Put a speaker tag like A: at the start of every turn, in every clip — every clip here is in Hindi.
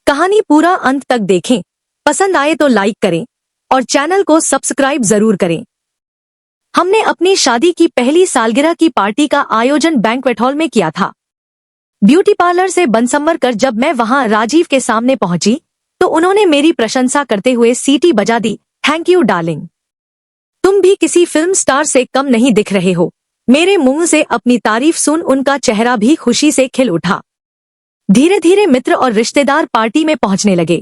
A: कहानी पूरा अंत तक देखें। पसंद आए तो लाइक करें और चैनल को सब्सक्राइब जरूर करें। हमने अपनी शादी की पहली सालगिरह की पार्टी का आयोजन बैंक्वेट हॉल में किया था। ब्यूटी पार्लर से बनसंवर कर जब मैं वहां राजीव के सामने पहुंची तो उन्होंने मेरी प्रशंसा करते हुए सीटी बजा दी। थैंक यू डार्लिंग, तुम भी किसी फिल्म स्टार से कम नहीं दिख रहे हो। मेरे मुंह से अपनी तारीफ सुन उनका चेहरा भी खुशी से खिल उठा। धीरे धीरे मित्र और रिश्तेदार पार्टी में पहुंचने लगे।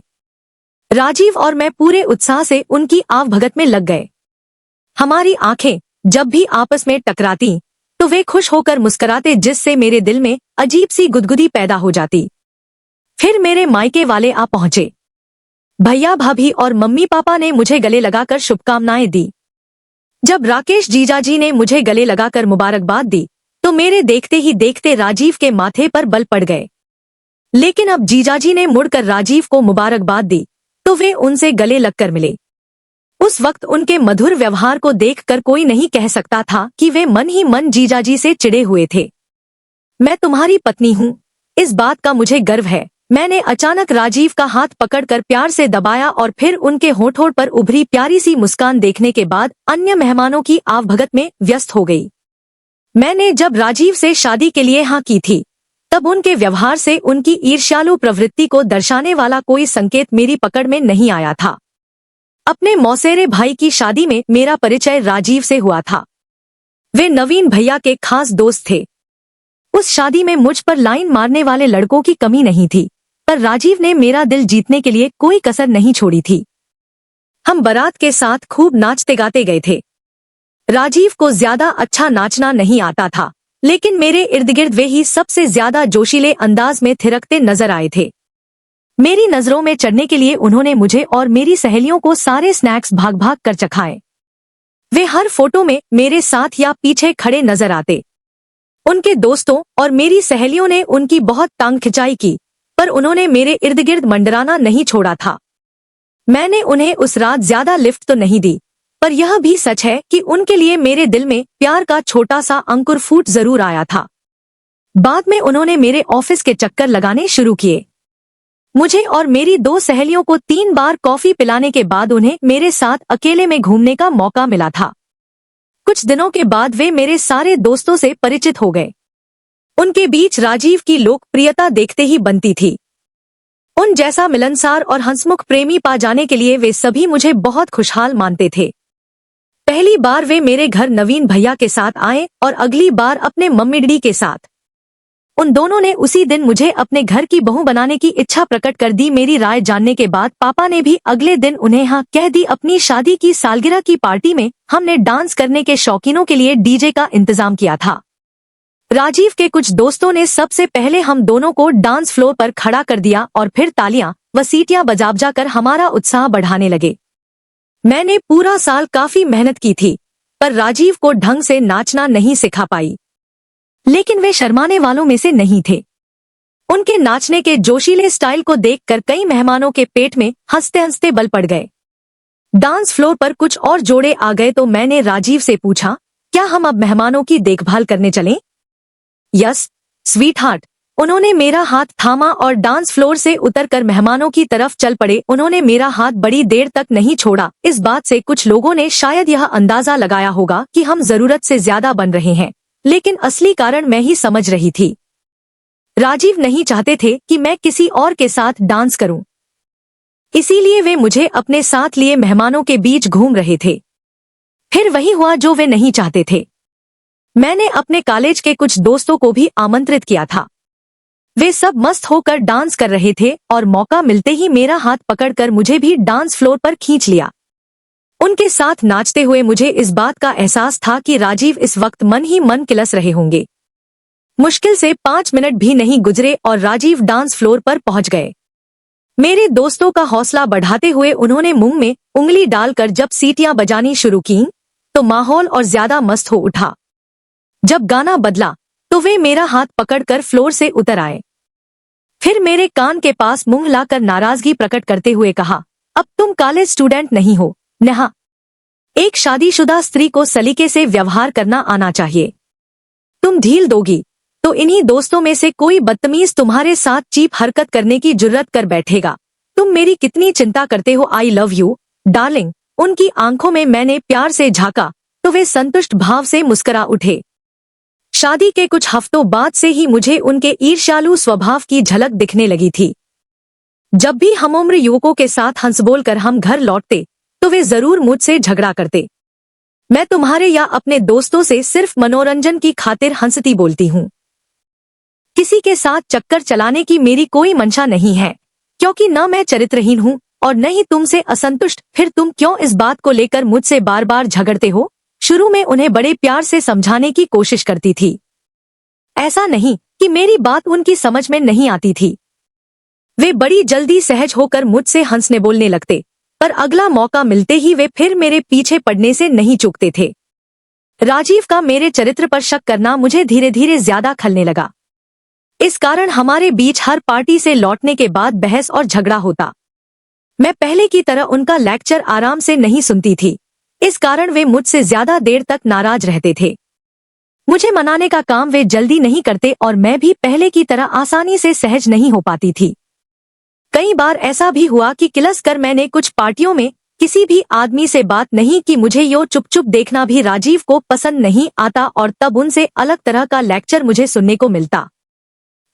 A: राजीव और मैं पूरे उत्साह से उनकी आवभगत में लग गए। हमारी आंखें जब भी आपस में टकराती तो वे खुश होकर मुस्कुराते, जिससे मेरे दिल में अजीब सी गुदगुदी पैदा हो जाती। फिर मेरे मायके वाले आ पहुंचे। भैया भाभी और मम्मी पापा ने मुझे गले लगाकर शुभकामनाएं दी। जब राकेश जीजाजी ने मुझे गले लगाकर मुबारकबाद दी तो मेरे देखते ही देखते राजीव के माथे पर बल पड़ गए। लेकिन अब जीजाजी ने मुड़कर राजीव को मुबारकबाद दी तो वे उनसे गले लगकर मिले। उस वक्त उनके मधुर व्यवहार को देखकर कोई नहीं कह सकता था कि वे मन ही मन जीजाजी से चिढ़े हुए थे। मैं तुम्हारी पत्नी हूँ, इस बात का मुझे गर्व है। मैंने अचानक राजीव का हाथ पकड़कर प्यार से दबाया और फिर उनके होठों पर उभरी प्यारी सी मुस्कान देखने के बाद अन्य मेहमानों की आवभगत में व्यस्त हो गई। मैंने जब राजीव से शादी के लिए हाँ की थी तब उनके व्यवहार से उनकी ईर्ष्यालु प्रवृत्ति को दर्शाने वाला कोई संकेत मेरी पकड़ में नहीं आया था। अपने मौसेरे भाई की शादी में मेरा परिचय राजीव से हुआ था। वे नवीन भैया के खास दोस्त थे। उस शादी में मुझ पर लाइन मारने वाले लड़कों की कमी नहीं थी, पर राजीव ने मेरा दिल जीतने के लिए कोई कसर नहीं छोड़ी थी। हम बारात के साथ खूब नाचते गाते गए थे। राजीव को ज्यादा अच्छा नाचना नहीं आता था, लेकिन मेरे इर्द गिर्द वे ही सबसे ज्यादा जोशीले अंदाज में थिरकते नजर आए थे। मेरी नजरों में चढ़ने के लिए उन्होंने मुझे और मेरी सहेलियों को सारे स्नैक्स भाग भाग कर चखाए। वे हर फोटो में मेरे साथ या पीछे खड़े नजर आते। उनके दोस्तों और मेरी सहेलियों ने उनकी बहुत टांग खिंचाई की, पर उन्होंने मेरे इर्द गिर्द मंडराना नहीं छोड़ा था। मैंने उन्हें उस रात ज्यादा लिफ्ट तो नहीं दी, पर यह भी सच है कि उनके लिए मेरे दिल में प्यार का छोटा सा अंकुर फूट जरूर आया था। बाद में उन्होंने मेरे ऑफिस के चक्कर लगाने शुरू किए। मुझे और मेरी 2 सहेलियों को 3 बार कॉफी पिलाने के बाद उन्हें मेरे साथ अकेले में घूमने का मौका मिला था। कुछ दिनों के बाद वे मेरे सारे दोस्तों से परिचित हो गए। उनके बीच राजीव की लोकप्रियता देखते ही बनती थी। उन जैसा मिलनसार और हंसमुख प्रेमी पा जाने के लिए वे सभी मुझे बहुत खुशहाल मानते थे। पहली बार वे मेरे घर नवीन भैया के साथ आए और अगली बार अपने मम्मी डैडी के साथ। उन दोनों ने उसी दिन मुझे अपने घर की बहू बनाने की इच्छा प्रकट कर दी। मेरी राय जानने के बाद पापा ने भी अगले दिन उन्हें हाँ कह दी। अपनी शादी की सालगिरह की पार्टी में हमने डांस करने के शौकीनों के लिए डीजे का इंतजाम किया था। राजीव के कुछ दोस्तों ने सबसे पहले हम दोनों को डांस फ्लोर पर खड़ा कर दिया और फिर तालियां व सीटियां बजा कर हमारा उत्साह बढ़ाने लगे। मैंने पूरा साल काफी मेहनत की थी, पर राजीव को ढंग से नाचना नहीं सिखा पाई। लेकिन वे शर्माने वालों में से नहीं थे। उनके नाचने के जोशीले स्टाइल को देखकर कई मेहमानों के पेट में हंसते हंसते बल पड़ गए। डांस फ्लोर पर कुछ और जोड़े आ गए तो मैंने राजीव से पूछा, क्या हम अब मेहमानों की देखभाल करने चलें? यस स्वीट हार्ट, उन्होंने मेरा हाथ थामा और डांस फ्लोर से उतरकर मेहमानों की तरफ चल पड़े। उन्होंने मेरा हाथ बड़ी देर तक नहीं छोड़ा। इस बात से कुछ लोगों ने शायद यह अंदाजा लगाया होगा कि हम जरूरत से ज्यादा बन रहे हैं, लेकिन असली कारण मैं ही समझ रही थी। राजीव नहीं चाहते थे कि मैं किसी और के साथ डांस करूं, इसीलिए वे मुझे अपने साथ लिए मेहमानों के बीच घूम रहे थे। फिर वही हुआ जो वे नहीं चाहते थे। मैंने अपने कॉलेज के कुछ दोस्तों को भी आमंत्रित किया था। वे सब मस्त होकर डांस कर रहे थे और मौका मिलते ही मेरा हाथ पकड़कर मुझे भी डांस फ्लोर पर खींच लिया। उनके साथ नाचते हुए मुझे इस बात का एहसास था कि राजीव इस वक्त मन ही मन किलस रहे होंगे। मुश्किल से 5 मिनट भी नहीं गुजरे और राजीव डांस फ्लोर पर पहुंच गए। मेरे दोस्तों का हौसला बढ़ाते हुए उन्होंने मुंह में उंगली डालकर जब सीटियां बजानी शुरू कीं, तो माहौल और ज्यादा मस्त हो उठा। जब गाना बदला तो वे मेरा हाथ पकड़कर फ्लोर से उतर आए। फिर मेरे कान के पास मुंह लाकर नाराजगी प्रकट करते हुए कहा, अब तुम कॉलेज स्टूडेंट नहीं हो, नेहा। एक शादीशुदा स्त्री को सलीके से व्यवहार करना आना चाहिए। तुम ढील दोगी तो इन्हीं दोस्तों में से कोई बदतमीज तुम्हारे साथ चीप हरकत करने की जुर्रत कर बैठेगा। तुम मेरी कितनी चिंता करते हो, आई लव यू डार्लिंग। उनकी आंखों में मैंने प्यार से झांका तो वे संतुष्ट भाव से मुस्कुरा उठे। शादी के कुछ हफ्तों बाद से ही मुझे उनके ईर्ष्यालु स्वभाव की झलक दिखने लगी थी। जब भी हमउम्र युवकों के साथ हंस बोल कर हम घर लौटते तो वे जरूर मुझसे झगड़ा करते। मैं तुम्हारे या अपने दोस्तों से सिर्फ मनोरंजन की खातिर हंसती बोलती हूँ। किसी के साथ चक्कर चलाने की मेरी कोई मंशा नहीं है, क्योंकि न मैं चरित्रहीन हूँ और न ही तुमसे असंतुष्ट। फिर तुम क्यों इस बात को लेकर मुझसे बार बार झगड़ते हो? शुरू में उन्हें बड़े प्यार से समझाने की कोशिश करती थी। ऐसा नहीं कि मेरी बात उनकी समझ में नहीं आती थी। वे बड़ी जल्दी सहज होकर मुझसे हंसने बोलने लगते, पर अगला मौका मिलते ही वे फिर मेरे पीछे पड़ने से नहीं चूकते थे। राजीव का मेरे चरित्र पर शक करना मुझे धीरे धीरे ज्यादा खलने लगा। इस कारण हमारे बीच हर पार्टी से लौटने के बाद बहस और झगड़ा होता। मैं पहले की तरह उनका लेक्चर आराम से नहीं सुनती थी, इस कारण वे मुझसे ज्यादा देर तक नाराज रहते थे। मुझे मनाने का काम वे जल्दी नहीं करते और मैं भी पहले की तरह आसानी से सहज नहीं हो पाती थी। कई बार ऐसा भी हुआ कि किलस कर मैंने कुछ पार्टियों में किसी भी आदमी से बात नहीं की। मुझे यो चुप चुप देखना भी राजीव को पसंद नहीं आता और तब उनसे अलग तरह का लेक्चर मुझे सुनने को मिलता।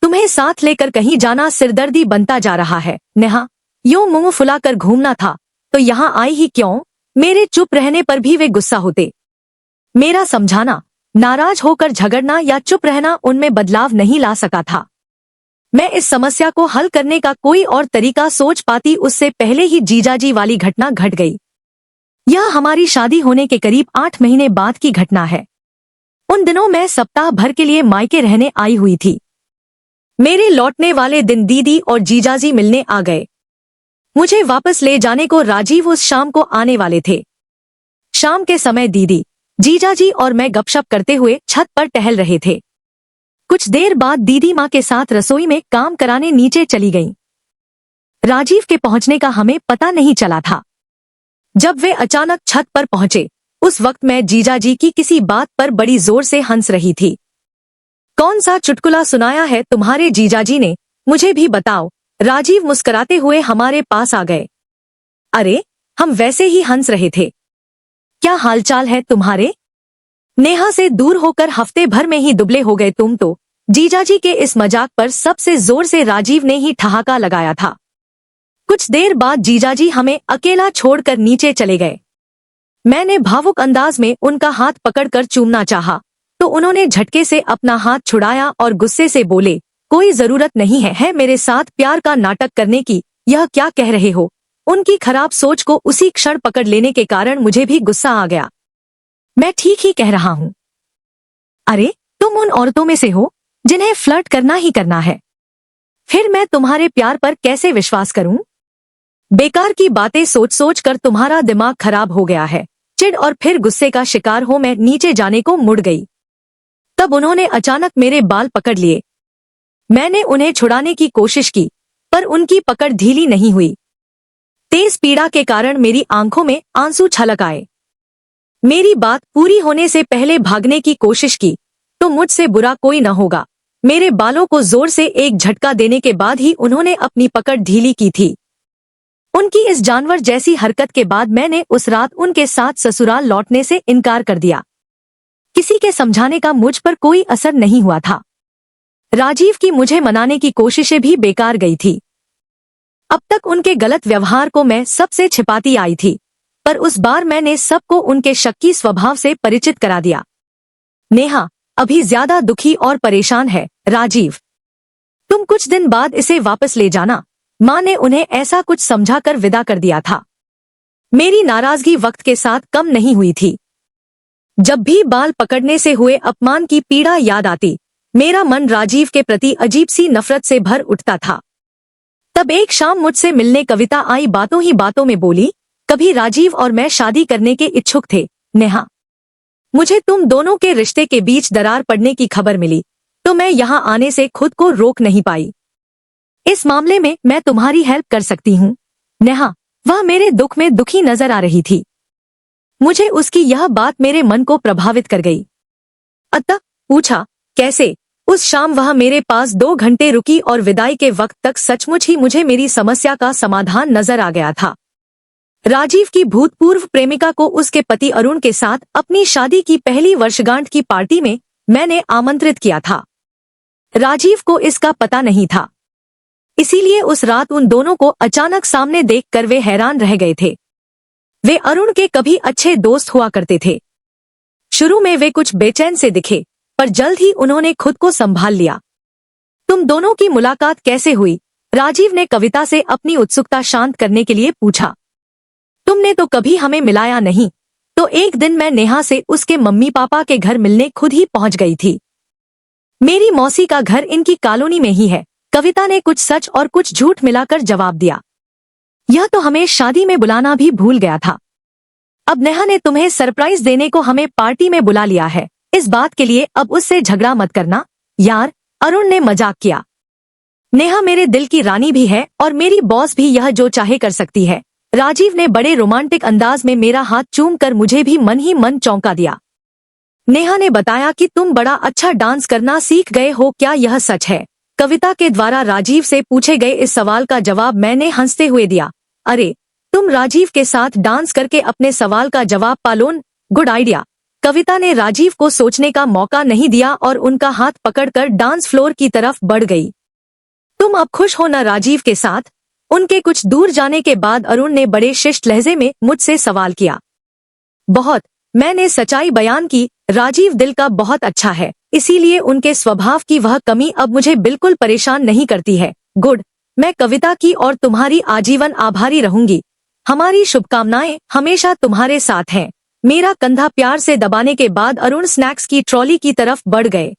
A: तुम्हें साथ लेकर कहीं जाना सिरदर्दी बनता जा रहा है नेहा, यूं मुंह फुलाकर घूमना था तो यहाँ आई ही क्यों? मेरे चुप रहने पर भी वे गुस्सा होते। मेरा समझाना, नाराज होकर झगड़ना या चुप रहना उनमें बदलाव नहीं ला सका था। मैं इस समस्या को हल करने का कोई और तरीका सोच पाती उससे पहले ही जीजाजी वाली घटना घट गई। यह हमारी शादी होने के करीब 8 महीने बाद की घटना है। उन दिनों मैं सप्ताह भर के लिए मायके रहने आई हुई थी। मेरे लौटने वाले दिन दीदी और जीजाजी मिलने आ गए। मुझे वापस ले जाने को राजीव उस शाम को आने वाले थे। शाम के समय दीदी, जीजाजी और मैं गपशप करते हुए छत पर टहल रहे थे। कुछ देर बाद दीदी माँ के साथ रसोई में काम कराने नीचे चली गईं। राजीव के पहुंचने का हमें पता नहीं चला था। जब वे अचानक छत पर पहुंचे, उस वक्त मैं जीजाजी की किसी बात पर बड़ी जोर से हंस रही थी। कौन सा चुटकुला सुनाया है तुम्हारे जीजाजी ने, मुझे भी बताओ। राजीव मुस्कुराते हुए हमारे पास आ गए। अरे, हम वैसे ही हंस रहे थे। क्या हालचाल है तुम्हारे? नेहा से दूर होकर हफ्ते भर में ही दुबले हो गए तुम तो। जीजाजी के इस मजाक पर सबसे जोर से राजीव ने ही ठहाका लगाया था। कुछ देर बाद जीजाजी हमें अकेला छोड़कर नीचे चले गए। मैंने भावुक अंदाज में उनका हाथ पकड़कर चूमना चाहा तो उन्होंने झटके से अपना हाथ छुड़ाया और गुस्से से बोले, कोई जरूरत नहीं है मेरे साथ प्यार का नाटक करने की। यह क्या कह रहे हो? उनकी खराब सोच को उसी क्षण पकड़ लेने के कारण मुझे भी गुस्सा आ गया। मैं ठीक ही कह रहा हूँ। अरे, तुम उन औरतों में से हो जिन्हें फ्लर्ट करना ही करना है। फिर मैं तुम्हारे प्यार पर कैसे विश्वास करूं? बेकार की बातें सोच सोच कर तुम्हारा दिमाग खराब हो गया है। चिढ़ और फिर गुस्से का शिकार हो मैं नीचे जाने को मुड़ गई। तब उन्होंने अचानक मेरे बाल पकड़ लिए। मैंने उन्हें छुड़ाने की कोशिश की, पर उनकी पकड़ ढीली नहीं हुई। तेज पीड़ा के कारण मेरी आंखों में आंसू छलक आए। मेरी बात पूरी होने से पहले भागने की कोशिश की तो मुझसे बुरा कोई न होगा। मेरे बालों को जोर से एक झटका देने के बाद ही उन्होंने अपनी पकड़ ढीली की थी। उनकी इस जानवर जैसी हरकत के बाद मैंने उस रात उनके साथ ससुराल लौटने से इनकार कर दिया। किसी के समझाने का मुझ पर कोई असर नहीं हुआ था। राजीव की मुझे मनाने की कोशिशें भी बेकार गई थी। अब तक उनके गलत व्यवहार को मैं सबसे छिपाती आई थी, पर उस बार मैंने सबको उनके शक्की स्वभाव से परिचित करा दिया। नेहा अभी ज्यादा दुखी और परेशान है। राजीव, तुम कुछ दिन बाद इसे वापस ले जाना। माँ ने उन्हें ऐसा कुछ समझाकर विदा कर दिया था। मेरी नाराजगी वक्त के साथ कम नहीं हुई थी। जब भी बाल पकड़ने से हुए अपमान की पीड़ा याद आती, मेरा मन राजीव के प्रति अजीब सी नफरत से भर उठता था। तब एक शाम मुझसे मिलने कविता आई। बातों ही बातों में बोली, कभी राजीव और मैं शादी करने के इच्छुक थे। नेहा, मुझे तुम दोनों के रिश्ते के बीच दरार पड़ने की खबर मिली तो मैं यहाँ आने से खुद को रोक नहीं पाई। इस मामले में मैं तुम्हारी हेल्प कर सकती हूँ। नेहा, वह मेरे दुख में दुखी नजर आ रही थी। मुझे उसकी यह बात मेरे मन को प्रभावित कर गई। अतः पूछा, कैसे? उस शाम वह मेरे पास 2 घंटे रुकी और विदाई के वक्त तक सचमुच ही मुझे मेरी समस्या का समाधान नजर आ गया था। राजीव की भूतपूर्व प्रेमिका को उसके पति अरुण के साथ अपनी शादी की पहली वर्षगांठ की पार्टी में मैंने आमंत्रित किया था। राजीव को इसका पता नहीं था, इसीलिए उस रात उन दोनों को अचानक सामने देखकर वे हैरान रह गए थे। वे अरुण के कभी अच्छे दोस्त हुआ करते थे। शुरू में वे कुछ बेचैन से दिखे, पर जल्द ही उन्होंने खुद को संभाल लिया। तुम दोनों की मुलाकात कैसे हुई? राजीव ने कविता से अपनी उत्सुकता शांत करने के लिए पूछा। तुमने तो कभी हमें मिलाया नहीं, तो एक दिन मैं नेहा से उसके मम्मी पापा के घर मिलने खुद ही पहुंच गई थी। मेरी मौसी का घर इनकी कॉलोनी में ही है, कविता ने कुछ सच और कुछ झूठ मिलाकर जवाब दिया। यह तो हमें शादी में बुलाना भी भूल गया था। अब नेहा ने तुम्हें सरप्राइज देने को हमें पार्टी में बुला लिया है, इस बात के लिए अब उससे झगड़ा मत करना यार, अरुण ने मजाक किया। नेहा मेरे दिल की रानी भी है और मेरी बॉस भी, यह जो चाहे कर सकती है। राजीव ने बड़े रोमांटिक अंदाज में मेरा हाथ चूम कर मुझे भी मन ही मन चौंका दिया। नेहा ने बताया कि तुम बड़ा अच्छा डांस करना सीख गए हो, क्या यह सच है? कविता के द्वारा राजीव से पूछे गए इस सवाल का जवाब मैंने हंसते हुए दिया। अरे, तुम राजीव के साथ डांस करके अपने सवाल का जवाब पालो, गुड आइडिया। कविता ने राजीव को सोचने का मौका नहीं दिया और उनका हाथ पकड़कर डांस फ्लोर की तरफ बढ़ गई। तुम अब खुश हो न राजीव के साथ? उनके कुछ दूर जाने के बाद अरुण ने बड़े शिष्ट लहजे में मुझसे सवाल किया। बहुत, मैंने सच्चाई बयान की। राजीव दिल का बहुत अच्छा है, इसीलिए उनके स्वभाव की वह कमी अब मुझे बिल्कुल परेशान नहीं करती है। गुड, मैं कविता की और तुम्हारी आजीवन आभारी रहूंगी। हमारी शुभकामनाएं हमेशा तुम्हारे साथ हैं। मेरा कंधा प्यार से दबाने के बाद अरुण स्नैक्स की ट्रॉली की तरफ बढ़ गए।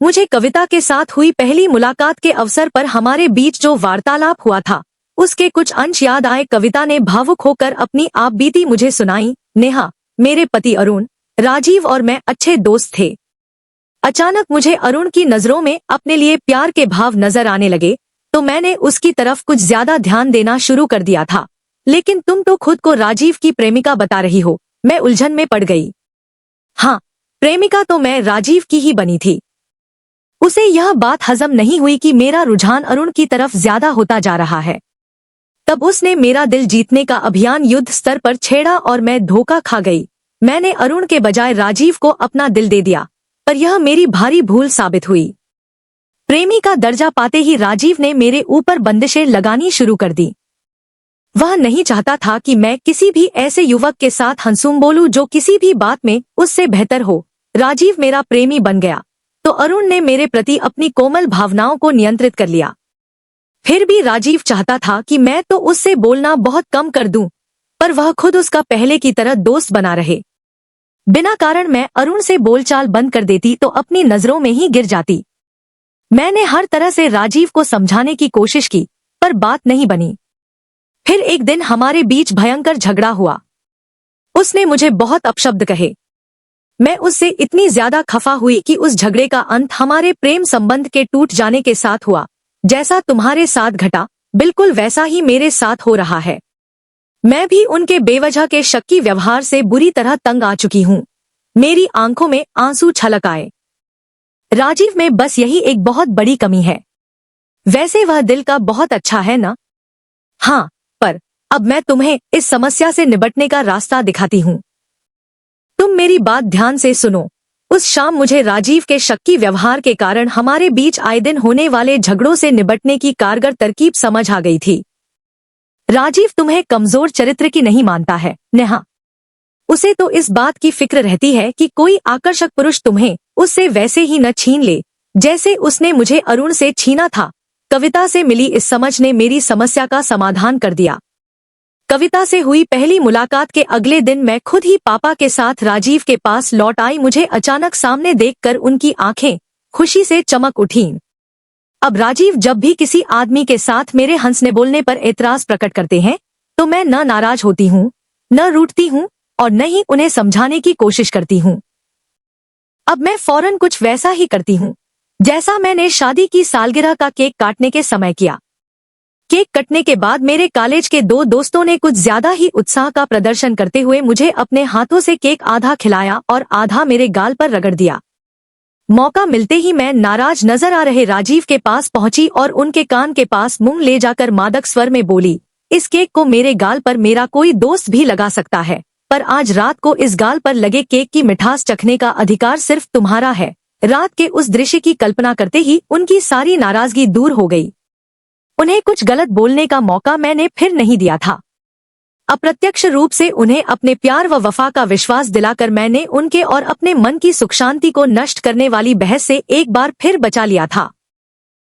A: मुझे कविता के साथ हुई पहली मुलाकात के अवसर पर हमारे बीच जो वार्तालाप हुआ था, उसके कुछ अंश याद आए। कविता ने भावुक होकर अपनी आप बीती मुझे सुनाई। नेहा, मेरे पति अरुण, राजीव और मैं अच्छे दोस्त थे। अचानक मुझे अरुण की नजरों में अपने लिए प्यार के भाव नजर आने लगे, तो मैंने उसकी तरफ कुछ ज्यादा ध्यान देना शुरू कर दिया था। लेकिन तुम तो खुद को राजीव की प्रेमिका बता रही हो, मैं उलझन में पड़ गई। हाँ, प्रेमिका तो मैं राजीव की ही बनी थी। उसे यह बात हजम नहीं हुई कि मेरा रुझान अरुण की तरफ ज्यादा होता जा रहा है। तब उसने मेरा दिल जीतने का अभियान युद्ध स्तर पर छेड़ा और मैं धोखा खा गई। मैंने अरुण के बजाय राजीव को अपना दिल दे दिया, पर यह मेरी भारी भूल साबित हुई। प्रेमी का दर्जा पाते ही राजीव ने मेरे ऊपर बंदिशें लगानी शुरू कर दी। वह नहीं चाहता था कि मैं किसी भी ऐसे युवक के साथ हंसूं बोलूं जो किसी भी बात में उससे बेहतर हो। राजीव मेरा प्रेमी बन गया तो अरुण ने मेरे प्रति अपनी कोमल भावनाओं को नियंत्रित कर लिया। फिर भी राजीव चाहता था कि मैं तो उससे बोलना बहुत कम कर दूं, पर वह खुद उसका पहले की तरह दोस्त बना रहे। बिना कारण मैं अरुण से बोलचाल बंद कर देती तो अपनी नजरों में ही गिर जाती। मैंने हर तरह से राजीव को समझाने की कोशिश की, पर बात नहीं बनी। फिर एक दिन हमारे बीच भयंकर झगड़ा हुआ। उसने मुझे बहुत अपशब्द कहे। मैं उससे इतनी ज्यादा खफा हुई कि उस झगड़े का अंत हमारे प्रेम संबंध के टूट जाने के साथ हुआ। जैसा तुम्हारे साथ घटा, बिल्कुल वैसा ही मेरे साथ हो रहा है। मैं भी उनके बेवजह के शक्की व्यवहार से बुरी तरह तंग आ चुकी हूँ। मेरी आंखों में आंसू छलक आए। राजीव में बस यही एक बहुत बड़ी कमी है। वैसे वह दिल का बहुत अच्छा है ना? हाँ, पर अब मैं तुम्हें इस समस्या से निपटने का रास्ता दिखाती हूँ। तुम मेरी बात ध्यान से सुनो। उस शाम मुझे राजीव के शक्की व्यवहार के कारण हमारे बीच आए दिन होने वाले झगड़ों से निपटने की कारगर तरकीब समझ आ गई थी। राजीव तुम्हें कमजोर चरित्र की नहीं मानता है, नेहा। उसे तो इस बात की फिक्र रहती है कि कोई आकर्षक पुरुष तुम्हें उससे वैसे ही न छीन ले जैसे उसने मुझे अरुण से छीना था। कविता से मिली इस समझ ने मेरी समस्या का समाधान कर दिया। कविता से हुई पहली मुलाकात के अगले दिन मैं खुद ही पापा के साथ राजीव के पास लौट आई। मुझे अचानक सामने देखकर उनकी आंखें खुशी से चमक उठीं। अब राजीव जब भी किसी आदमी के साथ मेरे हंसने बोलने पर एतराज प्रकट करते हैं, तो मैं न नाराज होती हूँ, न रूठती हूँ और न ही उन्हें समझाने की कोशिश करती हूँ। अब मैं फौरन कुछ वैसा ही करती हूँ जैसा मैंने शादी की सालगिरह का केक काटने के समय किया। केक कटने के बाद मेरे कॉलेज के 2 दोस्तों ने कुछ ज्यादा ही उत्साह का प्रदर्शन करते हुए मुझे अपने हाथों से केक आधा खिलाया और आधा मेरे गाल पर रगड़ दिया। मौका मिलते ही मैं नाराज नजर आ रहे राजीव के पास पहुंची और उनके कान के पास मुंह ले जाकर मादक स्वर में बोली, इस केक को मेरे गाल पर मेरा कोई दोस्त भी लगा सकता है, पर आज रात को इस गाल पर लगे केक की मिठास चखने का अधिकार सिर्फ तुम्हारा है। रात के उस दृश्य की कल्पना करते ही उनकी सारी नाराजगी दूर हो गई। उन्हें कुछ गलत बोलने का मौका मैंने फिर नहीं दिया था। अप्रत्यक्ष रूप से उन्हें अपने प्यार व वफा का विश्वास दिलाकर मैंने उनके और अपने मन की सुख शांति को नष्ट करने वाली बहस से एक बार फिर बचा लिया था।